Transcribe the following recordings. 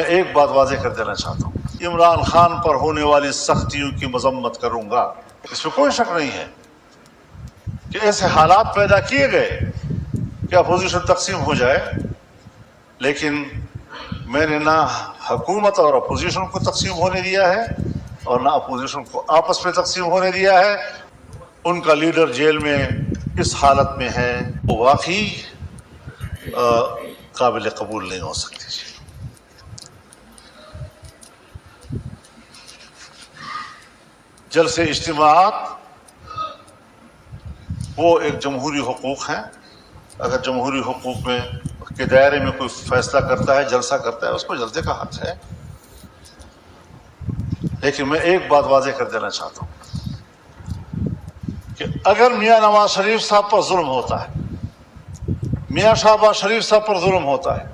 میں ایک بات واضح کر دینا چاہتا ہوں، عمران خان پر ہونے والی سختیوں کی مذمت کروں گا، اس میں کوئی شک نہیں ہے کہ ایسے حالات پیدا کیے گئے کہ اپوزیشن تقسیم ہو جائے، لیکن میں نے نہ حکومت اور اپوزیشن کو تقسیم ہونے دیا ہے اور نہ اپوزیشن کو آپس میں تقسیم ہونے دیا ہے۔ ان کا لیڈر جیل میں اس حالت میں ہے، وہ واقعی قابل قبول نہیں ہو سکتی۔ جلسے اجتماعات وہ ایک جمہوری حقوق ہیں، اگر جمہوری حقوق میں کے دائرے میں کوئی فیصلہ کرتا ہے، جلسہ کرتا ہے، اس کو جلسے کا حق ہے۔ لیکن میں ایک بات واضح کر دینا چاہتا ہوں کہ اگر میاں نواز شریف صاحب پر ظلم ہوتا ہے، میاں شہباز شریف صاحب پر ظلم ہوتا ہے،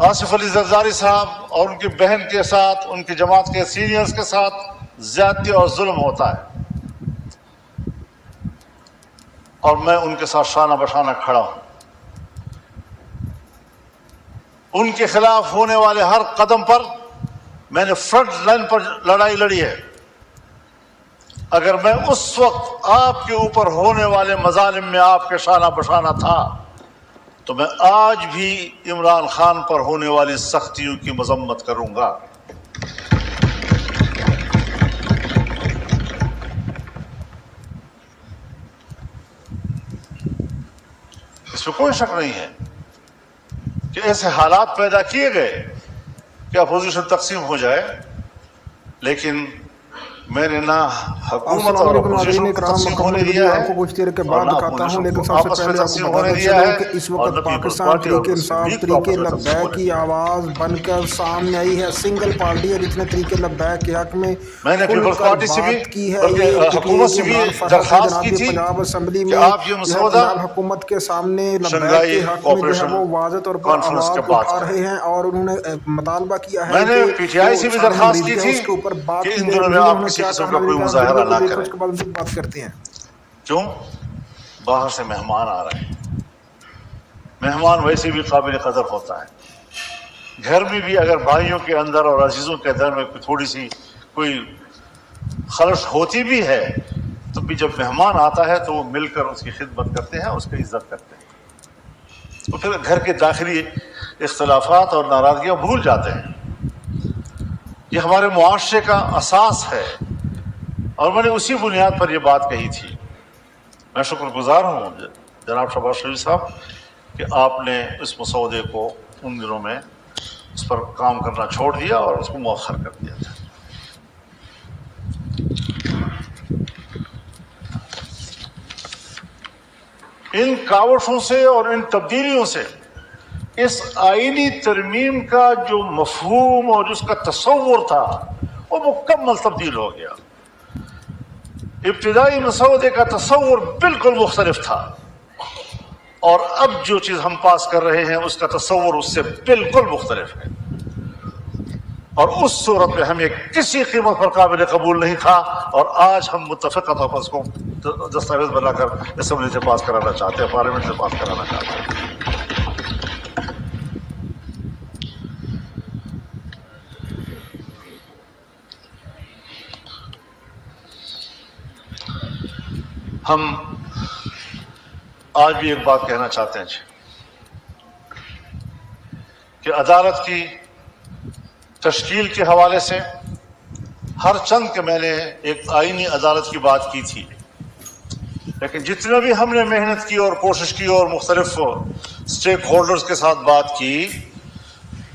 آصف علی زرداری صاحب اور ان کی بہن کے ساتھ، ان کی جماعت کے سینئرز کے ساتھ زیادتی اور ظلم ہوتا ہے، اور میں ان کے ساتھ شانہ بشانہ کھڑا ہوں، ان کے خلاف ہونے والے ہر قدم پر میں نے فرنٹ لائن پر لڑائی لڑی ہے۔ اگر میں اس وقت آپ کے اوپر ہونے والے مظالم میں آپ کے شانہ بشانہ تھا تو میں آج بھی عمران خان پر ہونے والی سختیوں کی مذمت کروں گا۔ اس میں کوئی شک نہیں ہے کہ ایسے حالات پیدا کیے گئے کہ اپوزیشن تقسیم ہو جائے، لیکن میں نے نہ حکومت اور اپوزیشن کو تقسیم ہونے دیا ہے آپ کو کچھ دیر کے بعد اور نہ دکھاتا ہوں، لیکن اپوزیشن سب کو سے آپس میں پہلے آپ تقسیم کو ہونے بتاتا دیا چلوں ہے کہ اس اور وقت نہ پیپلز پاکستان پارٹی اور تحریک انصاف لیگ کو تحریک آپس میں تقسیم لبیک ہونے کی دیا۔ آواز بن کر سامنے آئی ہے، سنگل پارٹی ہے جس نے تحریک لبیک کے حق میں میں نے کھل پیپلز کر پارٹی سے بھی بات کی ہے۔ بلکہ یہ حکومت سے بھی عمران فرحت ہے درخواست جناب، کی یہ تھی پنجاب اسمبلی کہ میں آپ یہ جو ہے مسودہ پنجاب حکومت کے سامنے لبیک شنگھائی کے حق میں جو ہے کوآپریشن وہ واضح طور پر کانفرنس آواز کے بعد اٹھا کریں۔ رہے ہیں، اور انہوں نے مطالبہ کیا ہے میں نے کہ پی ٹی آئی جو سے بھی سارے درخواست کی مریض ہیں تھی اس کے اوپر بات کہ کی ان جائے۔ دنوں میں مزید آپ انہوں نے کسی کیا قسم کہا کا میں کوئی بھی مظاہرہ ویڈیو کو نہ دیکھ کر کریں۔ اس کے بعد مزید بات کرتے ہیں۔ کیوں؟ باہر سے مہمان آ رہے ہیں، مہمان ویسے بھی قابل قدر ہوتا ہے۔ گھر میں بھی اگر بھائیوں کے اندر اور عزیزوں کے اندر میں تھوڑی سی کوئی خلش ہوتی بھی ہے تو بھی جب مہمان آتا ہے تو وہ مل کر اس کی خدمت کرتے ہیں، اس کی عزت کرتے ہیں، تو پھر گھر کے داخلی اختلافات اور ناراضگیاں بھول جاتے ہیں۔ یہ ہمارے معاشرے کا اساس ہے اور میں نے اسی بنیاد پر یہ بات کہی تھی۔ میں شکر گزار ہوں جناب شہباز شریف صاحب کہ آپ نے اس مسودے کو ان دنوں میں اس پر کام کرنا چھوڑ دیا اور اس کو مؤخر کر دیا تھا۔ ان کاوشوں سے اور ان تبدیلیوں سے اس آئینی ترمیم کا جو مفہوم اور اس کا تصور تھا وہ مکمل تبدیل ہو گیا۔ ابتدائی مسودے کا تصور بالکل مختلف تھا اور اب جو چیز ہم پاس کر رہے ہیں اس کا تصور اس سے بالکل مختلف ہے، اور اس صورت میں ہمیں کسی قیمت پر قابل قبول نہیں تھا، اور آج ہم متفقہ طور پر اس کو دستاویز بنا کر اسمبلی سے پاس کرانا چاہتے ہیں، پارلیمنٹ سے پاس کرانا چاہتے ہیں۔ ہم آج بھی ایک بات کہنا چاہتے ہیں کہ عدالت کی تشکیل کے حوالے سے ہر چند کہ میں نے ایک آئینی عدالت کی بات کی تھی، لیکن جتنا بھی ہم نے محنت کی اور کوشش کی اور مختلف سٹیک ہولڈرز کے ساتھ بات کی،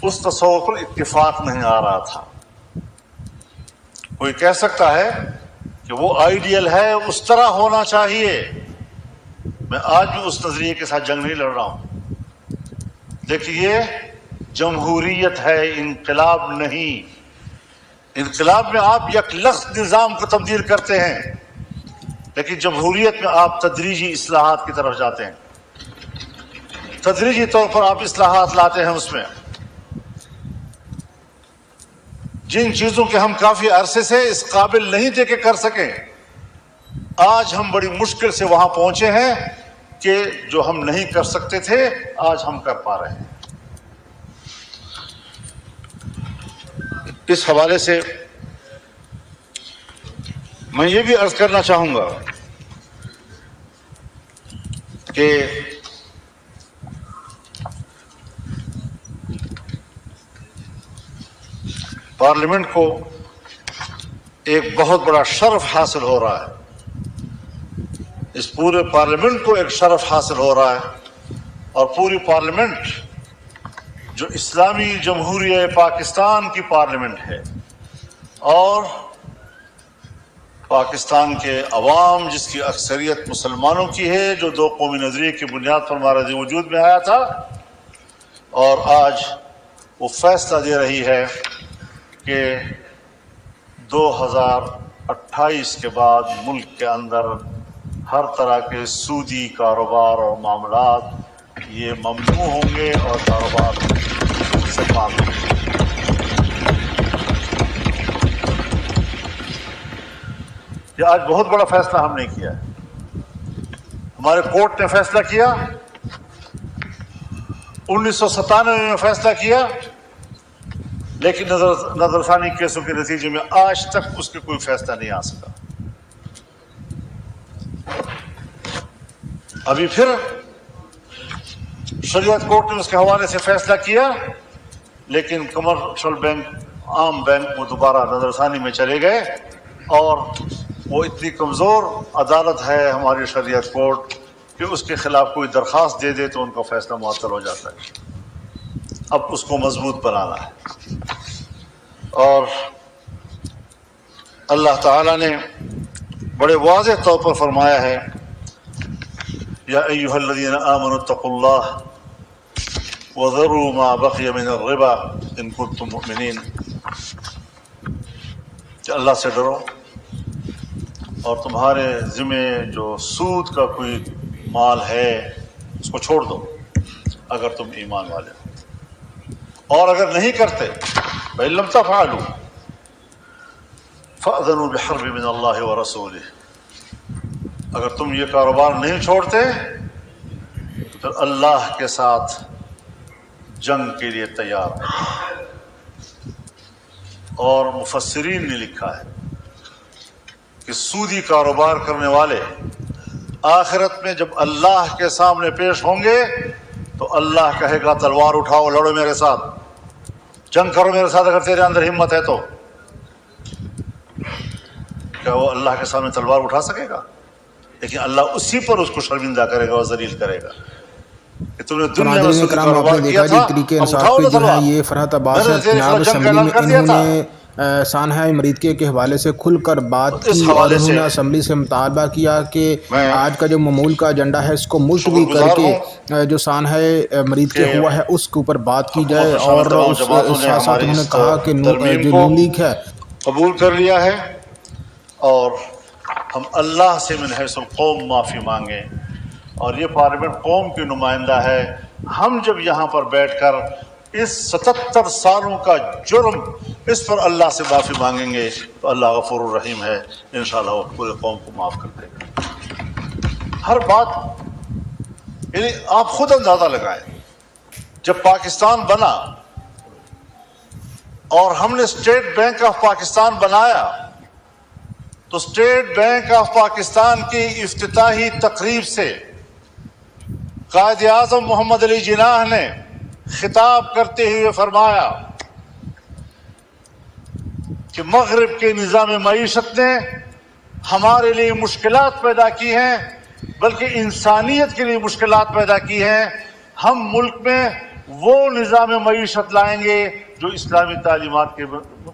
اس تصور پر اتفاق نہیں آ رہا تھا۔ کوئی کہہ سکتا ہے کہ وہ آئیڈیل ہے، اس طرح ہونا چاہیے، میں آج بھی اس نظریے کے ساتھ جنگ نہیں لڑ رہا ہوں۔ دیکھیے، جمہوریت ہے، انقلاب نہیں۔ انقلاب میں آپ یک لخت نظام کو تبدیل کرتے ہیں، لیکن جمہوریت میں آپ تدریجی اصلاحات کی طرف جاتے ہیں، تدریجی طور پر آپ اصلاحات لاتے ہیں۔ اس میں جن چیزوں کے ہم کافی عرصے سے اس قابل نہیں تھے کہ کر سکیں، آج ہم بڑی مشکل سے وہاں پہنچے ہیں کہ جو ہم نہیں کر سکتے تھے آج ہم کر پا رہے ہیں۔ اس حوالے سے میں یہ بھی عرض کرنا چاہوں گا کہ پارلیمنٹ کو ایک بہت بڑا شرف حاصل ہو رہا ہے، اس پورے پارلیمنٹ کو ایک شرف حاصل ہو رہا ہے، اور پوری پارلیمنٹ جو اسلامی جمہوریہ پاکستان کی پارلیمنٹ ہے، اور پاکستان کے عوام جس کی اکثریت مسلمانوں کی ہے، جو دو قومی نظریے کی بنیاد پر ہمارے وجود میں آیا تھا، اور آج وہ فیصلہ دے رہی ہے کہ 2028 کے بعد ملک کے اندر ہر طرح کے سودی کاروبار اور معاملات یہ ممنوع ہوں گے اور کاروبار سے پاک ہوں گے۔ یہ آج بہت بڑا فیصلہ ہم نے کیا ہے، ہمارے کورٹ نے فیصلہ کیا، 1997 میں فیصلہ کیا، لیکن نظر ثانی کیسوں کے نتیجے میں آج تک اس کے کوئی فیصلہ نہیں آ سکا۔ ابھی پھر شریعت کورٹ نے اس کے حوالے سے فیصلہ کیا، لیکن کمرشل بینک، عام بینک، وہ دوبارہ نظر ثانی میں چلے گئے، اور وہ اتنی کمزور عدالت ہے ہماری شریعت کورٹ کہ اس کے خلاف کوئی درخواست دے دے تو ان کا فیصلہ معطل ہو جاتا ہے۔ اب اس کو مضبوط بنانا ہے، اور اللہ تعالیٰ نے بڑے واضح طور پر فرمایا ہے، یا ایھا الذین آمنوا اتقوا اللہ وذروا ما بقی من الربا ان کنتم مؤمنین، کہ اللہ سے ڈرو اور تمہارے ذمے جو سود کا کوئی مال ہے اس کو چھوڑ دو اگر تم ایمان والے ہو، اور اگر نہیں کرتے فإن لم تفعلوا فأذنوا بحرب من اللہ ورسولہ، اگر تم یہ کاروبار نہیں چھوڑتے تو پھر اللہ کے ساتھ جنگ کے لیے تیار ہے۔ اور مفسرین نے لکھا ہے کہ سودی کاروبار کرنے والے آخرت میں جب اللہ کے سامنے پیش ہوں گے تو اللہ کہے گا تلوار اٹھاؤ، لڑو میرے ساتھ، جنگ کرو میرے ساتھ اگر تیرے اندر ہمت ہے تو۔ کیا وہ اللہ کے سامنے تلوار اٹھا سکے گا؟ لیکن اللہ اسی پر اس کو شرمندہ کرے گا اور ذلیل کرے گا کہ تم نے دنیا میں ناظرین سودی کرام، آپ کاروبار نے کیا دیکھا جی تھا، طریقے اب انصاف اٹھاؤ پہ نا جو ہے تلوار۔ یہ فرحت عباس میں نے تیرے جناب خلاف جنگ کا اسمبلی اعلان میں کر دیا انہوں تھا۔ نے سانحہ امریکہ کے حوالے سے کھل کر بات اس کی، اور حوالے انہوں سے نے اسمبلی سے مطالبہ کیا کہ میں آج کا جو معمول کا ایجنڈا ہے اس کو ملتوی شکر کر گزار کے ہوں جو سانحہ امریکہ کہ ہوا ہے اس کے اوپر بات کی حکومت جائے، میں شامل اور تمام اس جماعتوں نے ساتھ ساتھ ہماری انہوں نے اس کہا کہ ترمیم جو کو نون لیگ ہے قبول کر لیا ہے، اور ہم اللہ سے من حیث القوم معافی مانگیں، اور یہ پارلیمنٹ قوم کی نمائندہ ہے۔ ہم جب یہاں پر بیٹھ کر اس 77 سالوں کا جرم اس پر اللہ سے معافی مانگیں گے تو اللہ غفور الرحیم ہے، انشاءاللہ وہ پورے قوم کو معاف کر دے گا۔ ہر بات یعنی آپ خود اندازہ لگائیں، جب پاکستان بنا اور ہم نے اسٹیٹ بینک آف پاکستان بنایا تو اسٹیٹ بینک آف پاکستان کی افتتاحی تقریب سے قائد اعظم محمد علی جناح نے خطاب کرتے ہوئے فرمایا کہ مغرب کے نظام معیشت نے ہمارے لیے مشکلات پیدا کی ہیں، بلکہ انسانیت کے لیے مشکلات پیدا کی ہیں۔ ہم ملک میں وہ نظام معیشت لائیں گے جو اسلامی تعلیمات کے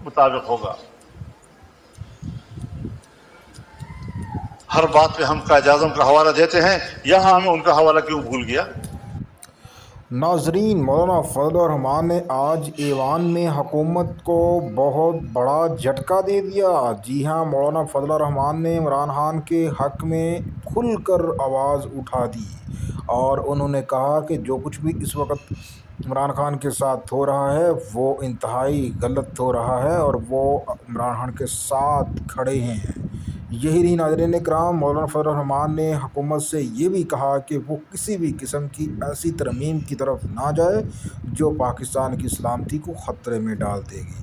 مطابق ہوگا۔ ہر بات پہ ہم قائد اعظم کا حوالہ دیتے ہیں، یہاں ہمیں ان کا حوالہ کیوں بھول گیا؟ ناظرین، مولانا فضل الرحمان نے آج ایوان میں حکومت کو بہت بڑا جھٹکا دے دیا۔ جی ہاں، مولانا فضل الرحمان نے عمران خان کے حق میں کھل کر آواز اٹھا دی، اور انہوں نے کہا کہ جو کچھ بھی اس وقت عمران خان کے ساتھ ہو رہا ہے وہ انتہائی غلط ہو رہا ہے، اور وہ عمران خان کے ساتھ کھڑے ہیں۔ یہی نہیں ناظرین کرام، مولانا فضل الرحمان نے حکومت سے یہ بھی کہا کہ وہ کسی بھی قسم کی ایسی ترمیم کی طرف نہ جائے جو پاکستان کی سلامتی کو خطرے میں ڈال دے گی۔